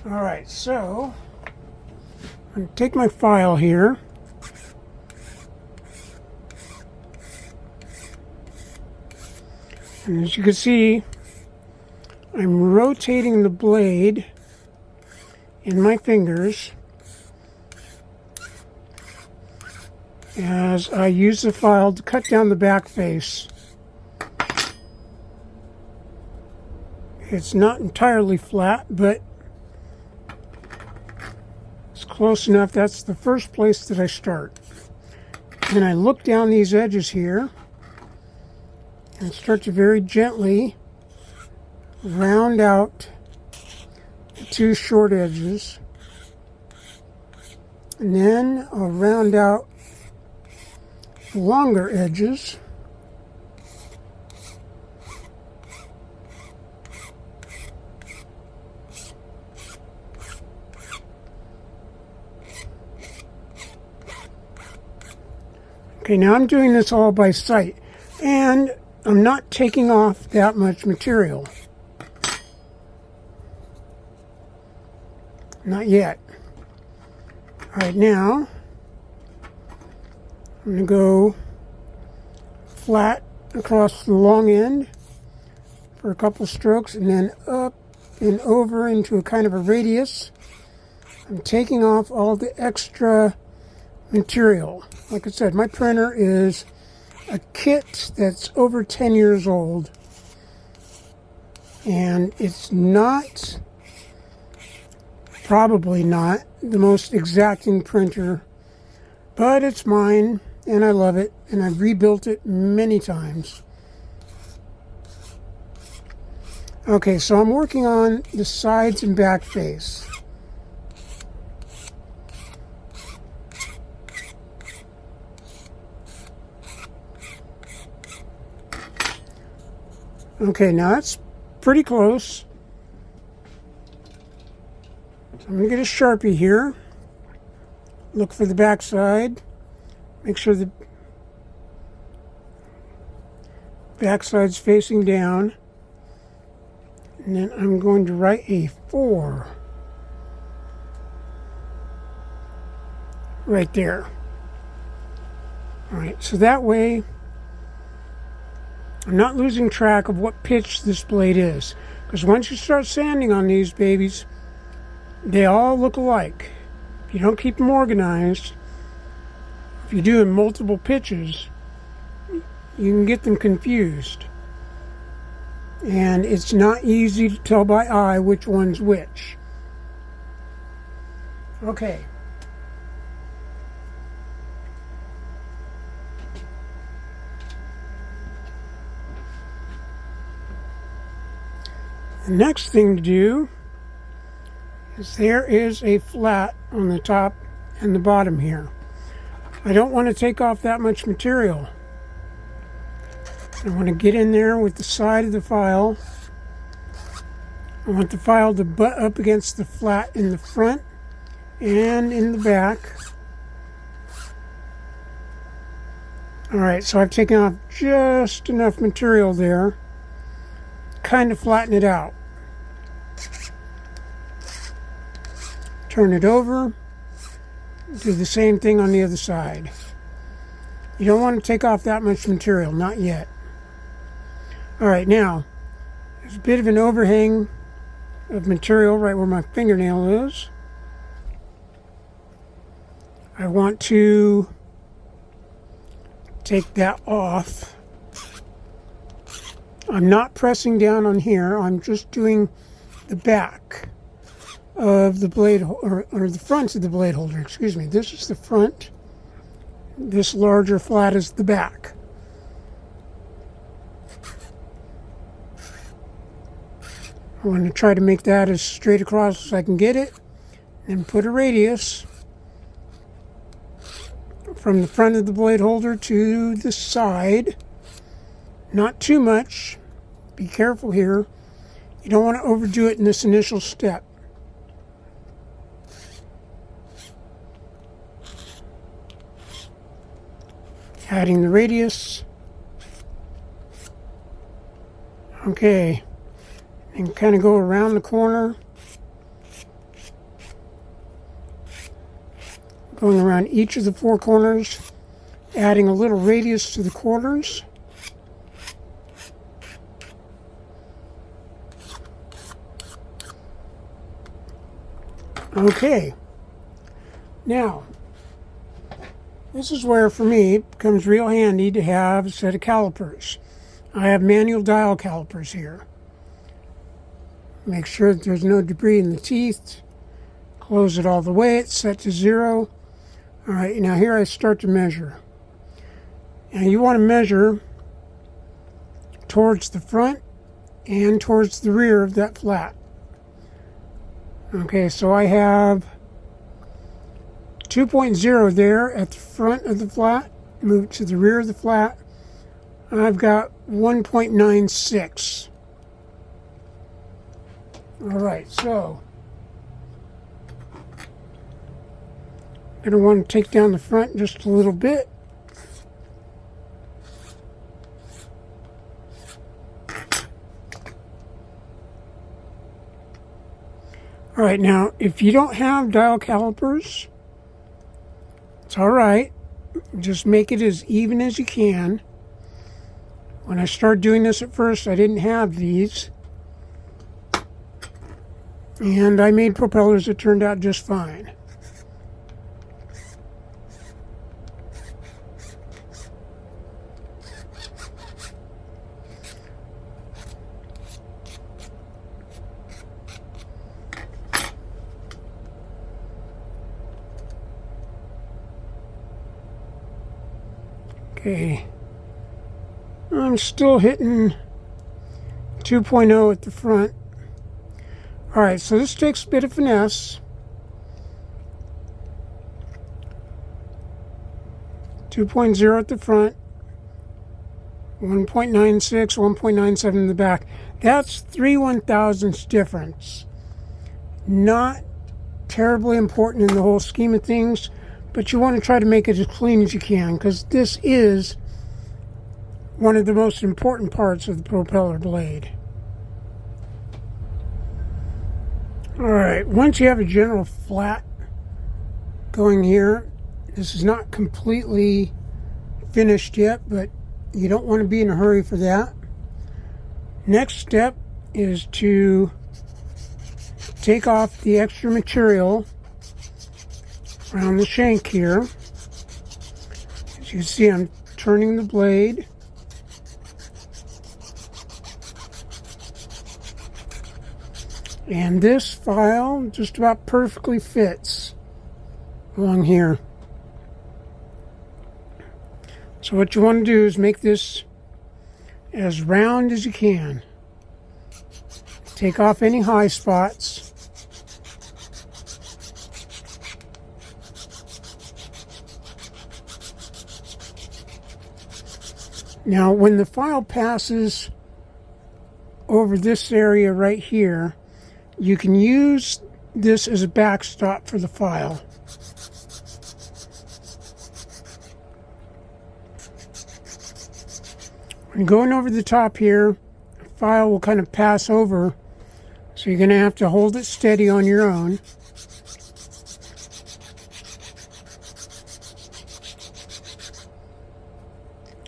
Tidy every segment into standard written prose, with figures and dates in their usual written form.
Alright, so I'm going to take my file here. And as you can see, I'm rotating the blade in my fingers as I use the file to cut down the back face. It's not entirely flat, but it's close enough. That's the first place that I start. And I look down these edges here and start to very gently round out the two short edges. And then I'll round out the longer edges. Okay, now I'm doing this all by sight, and I'm not taking off that much material. Not yet. Alright, now I'm going to go flat across the long end for a couple strokes, and then up and over into a kind of a radius. I'm taking off all the extra material. Like I said, my printer is a kit that's over 10 years old, and it's not, probably not, the most exacting printer, but it's mine and I love it, and I've rebuilt it many times. Okay, so I'm working on the sides and back face. Okay, now that's pretty close. So I'm going to get a Sharpie here. Look for the back side. Make sure the back side's facing down. And then I'm going to write a 4 right there. Alright, so that way I'm not losing track of what pitch this blade is. Because once you start sanding on these babies, they all look alike. If you don't keep them organized, if you do in multiple pitches, you can get them confused. And it's not easy to tell by eye which one's which. Okay. The next thing to do is there is a flat on the top and the bottom here. I don't want to take off that much material. I want to get in there with the side of the file. I want the file to butt up against the flat in the front and in the back. Alright, so I've taken off just enough material there. Kind of flatten it out. Turn it over. Do the same thing on the other side. You don't want to take off that much material, not yet. Alright, now, there's a bit of an overhang of material right where my fingernail is. I want to take that off. I'm not pressing down on here, I'm just doing the back of the blade, or the front of the blade holder, excuse me. This is the front. This larger flat is the back. I want to try to make that as straight across as I can get it, and put a radius from the front of the blade holder to the side. Not too much. Be careful here. You don't want to overdo it in this initial step. Adding the radius. Okay. And kind of go around the corner. going around each of the four corners, adding a little radius to the quarters. Okay, now this is where for me it becomes real handy to have a set of calipers. I have manual dial calipers here. Make sure that there's no debris in the teeth. Close it all the way, it's set to 0. Alright, now here I start to measure. Now you want to measure towards the front and towards the rear of that flat. Okay, so I have 2.0 there at the front of the flat. Move to the rear of the flat. I've got 1.96. Alright, so I'm going to want to take down the front just a little bit. Alright, now if you don't have dial calipers, it's alright. Just make it as even as you can. When I started doing this at first, I didn't have these. And I made propellers that turned out just fine. Okay, I'm still hitting 2.0 at the front. Alright, so this takes a bit of finesse. 2.0 at the front, 1.96, 1.97 in the back. That's 3/1000ths difference. Not terribly important in the whole scheme of things, but you want to try to make it as clean as you can, because this is one of the most important parts of the propeller blade. Alright, once you have a general flat going here, this is not completely finished yet, but you don't want to be in a hurry for that. Next step is to take off the extra material around the shank here. As you can see, I'm turning the blade. And this file just about perfectly fits along here. So what you want to do is make this as round as you can. Take off any high spots. Now, when the file passes over this area right here, you can use this as a backstop for the file. When going over the top here, the file will kind of pass over, so you're going to have to hold it steady on your own.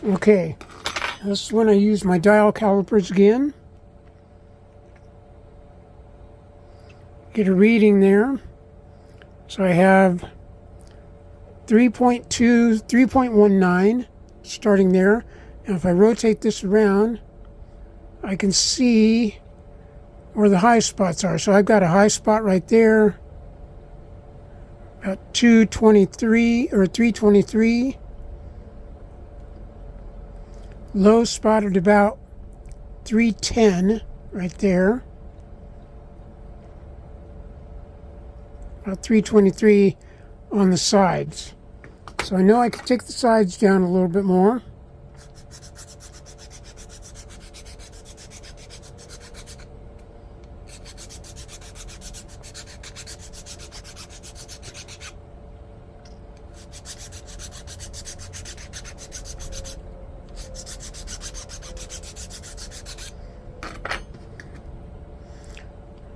Okay, this is when I use my dial calipers again. Get a reading there. So I have 3.2, 3.19 starting there. And if I rotate this around, I can see where the high spots are. So I've got a high spot right there, about 223 or 323. Low spot at about 310 right there. About 323 on the sides. So I know I can take the sides down a little bit more.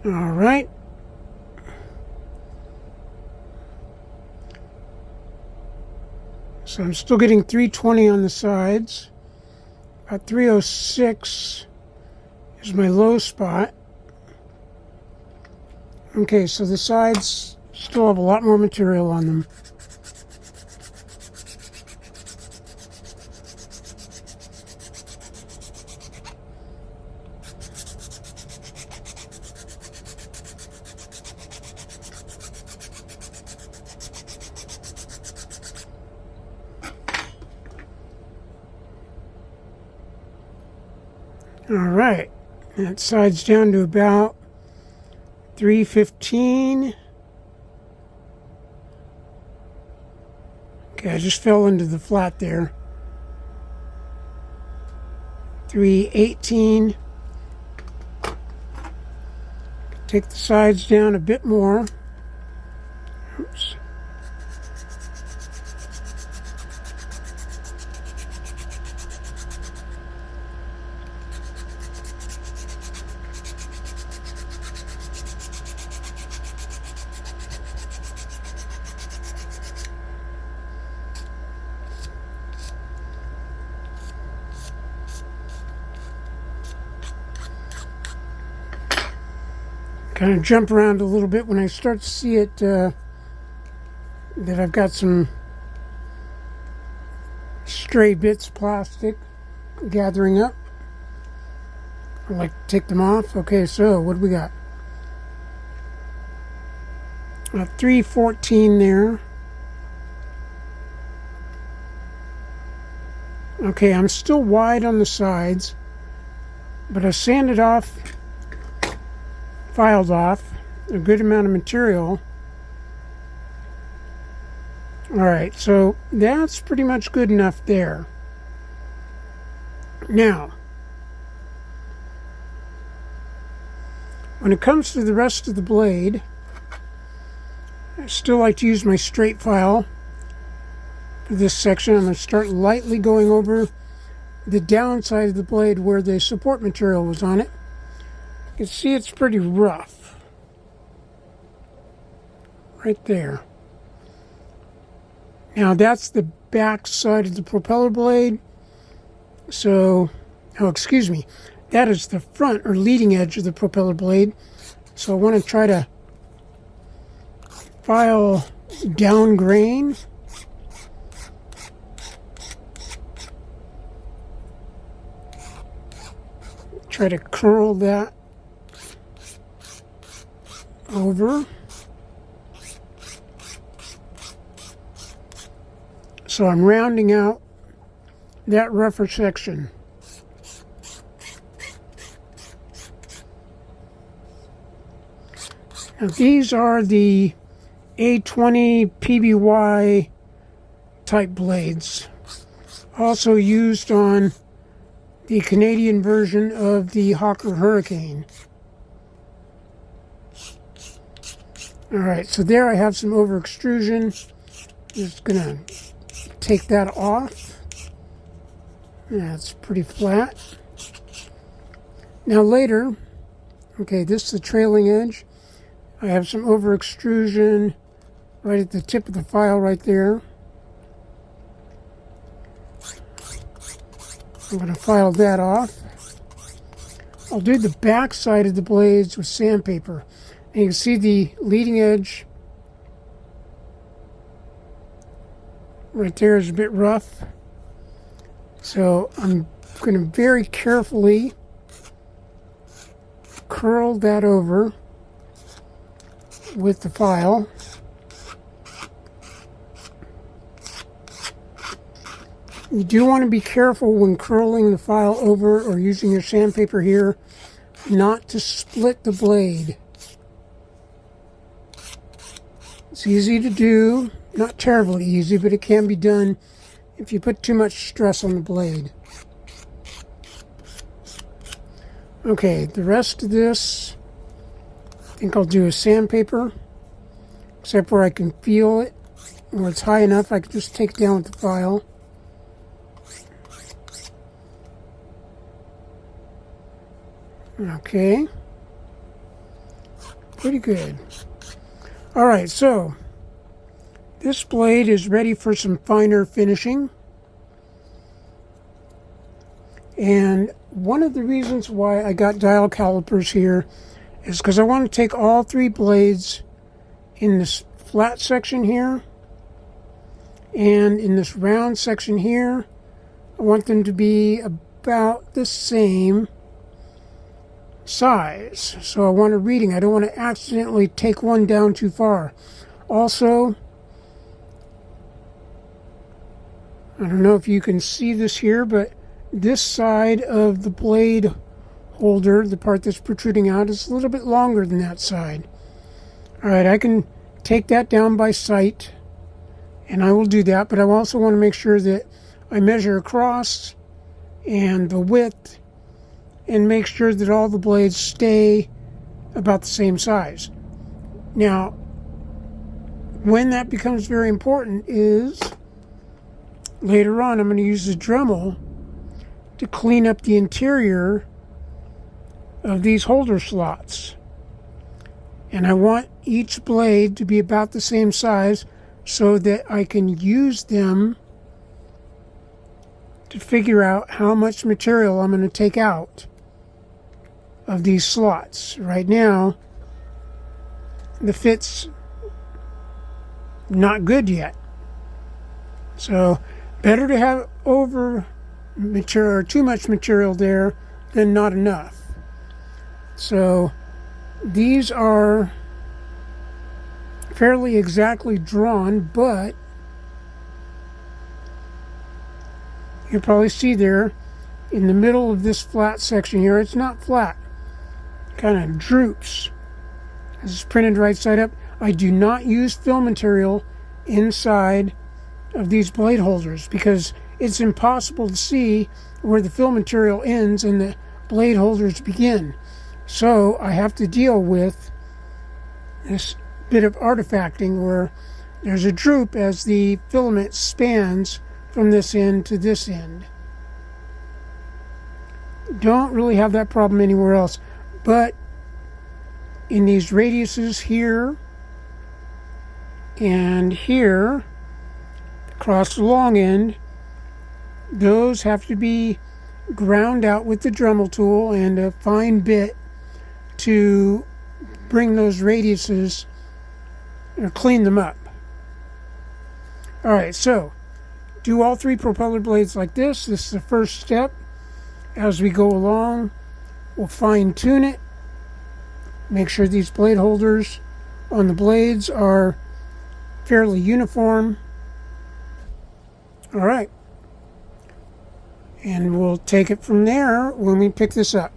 All right. So I'm still getting 320 on the sides. About 306 is my low spot. Okay, so the sides still have a lot more material on them. All right, that side's down to about 315. Okay, I just fell into the flat there. 318. Take the sides down a bit more. Oops. Kind of jump around a little bit when I start to see it that I've got some stray bits of plastic gathering up. I like to take them off. Okay, so what do we got? 314 there. Okay, I'm still wide on the sides, but I sanded off, filed off a good amount of material. Alright, so that's pretty much good enough there. Now, when it comes to the rest of the blade, I still like to use my straight file for this section. I'm going to start lightly going over the downside of the blade where the support material was on it. You can see it's pretty rough. Right there. Now that's the back side of the propeller blade. So, excuse me. That is the front or leading edge of the propeller blade. So I want to try to file down grain. Try to curl that over. So I'm rounding out that rougher section. Now these are the A20 PBY type blades, also used on the Canadian version of the Hawker Hurricane. Alright, so there I have some over extrusion. Just gonna take that off. That's pretty flat. Now later, okay, this is the trailing edge. I have some over extrusion right at the tip of the file right there. I'm going to file that off. I'll do the back side of the blades with sandpaper. And you can see the leading edge right there is a bit rough. So I'm going to very carefully curl that over with the file. You do want to be careful when curling the file over or using your sandpaper here not to split the blade. It's easy to do, not terribly easy, but it can be done if you put too much stress on the blade. Okay, the rest of this, I think I'll do a sandpaper, except where I can feel it, where it's high enough I can just take it down with the file. Okay, pretty good. All right, so This blade is ready for some finer finishing. And one of the reasons why I got dial calipers here is because I want to take all three blades in this flat section here and in this round section here. I want them to be about the same size. So I want a reading. I don't want to accidentally take one down too far. Also, I don't know if you can see this here, but this side of the blade holder, the part that's protruding out, is a little bit longer than that side. Alright, I can take that down by sight, and I will do that, but I also want to make sure that I measure across and the width and make sure that all the blades stay about the same size. Now, when that becomes very important is later on I'm going to use the Dremel to clean up the interior of these holder slots. And I want each blade to be about the same size so that I can use them to figure out how much material I'm going to take out of these slots. Right now, the fit's not good yet. So, better to have over material or too much material there than not enough. So, these are fairly exactly drawn, but you'll probably see there in the middle of this flat section here, it's not flat. It kind of droops. This is printed right side up. I do not use fill material inside of these blade holders because it's impossible to see where the fill material ends and the blade holders begin. So I have to deal with this bit of artifacting where there's a droop as the filament spans from this end to this end. Don't really have that problem anywhere else, but in these radiuses here and here across the long end, those have to be ground out with the Dremel tool and a fine bit to bring those radiuses or clean them up. Alright, so do all three propeller blades like this. This is the first step. As we go along, we'll fine tune it. Make sure these blade holders on the blades are fairly uniform. Alright. And we'll take it from there when we pick this up.